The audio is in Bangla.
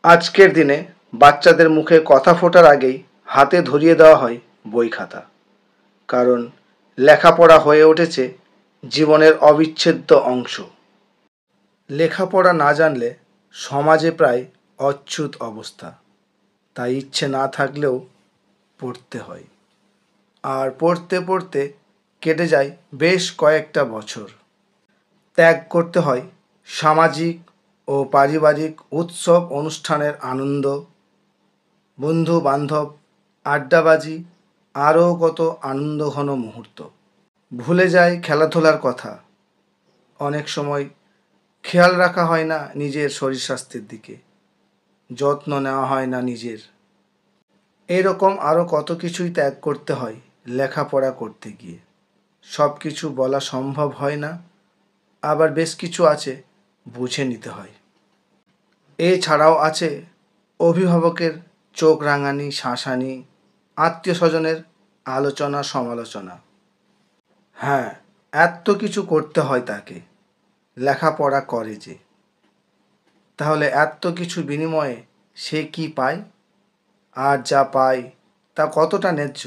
আজকের দিনে বাচ্চাদের মুখে কথা ফোটার আগেই হাতে ধরিয়ে দেওয়া হয় বই খাতা, কারণ লেখাপড়া হয়ে উঠেছে জীবনের অবিচ্ছেদ্য অংশ। লেখাপড়া না জানলে সমাজে প্রায় অচ্যুত অবস্থা, তাই ইচ্ছে না থাকলেও পড়তে হয়। আর পড়তে পড়তে কেটে যায় বেশ কয়েকটা বছর। ত্যাগ করতে হয় সামাজিক ও পারিবারিক উৎসব অনুষ্ঠানের আনন্দ, বন্ধু বান্ধব, আড্ডাবাজি, আরও কত আনন্দঘন মুহূর্ত। ভুলে যায় খেলাধুলার কথা। অনেক সময় খেয়াল রাখা হয় না নিজের শরীর স্বাস্থ্যের দিকে, যত্ন নেওয়া হয় না নিজের। এরকম আরও কত কিছুই ত্যাগ করতে হয় লেখাপড়া করতে গিয়ে। সব কিছু বলা সম্ভব হয় না, আবার বেশ কিছু আছে বুঝে নিতে হয়। এছাড়াও আছে অভিভাবকের চোখ রাঙানি, শাসানি, আত্মীয় স্বজনের আলোচনা সমালোচনা। হ্যাঁ, এত কিছু করতে হয় তাকে, লেখাপড়া করে যে। তাহলে এত কিছু বিনিময়ে সে কি পায়? আর যা পায় তা কতটা ন্যায্য?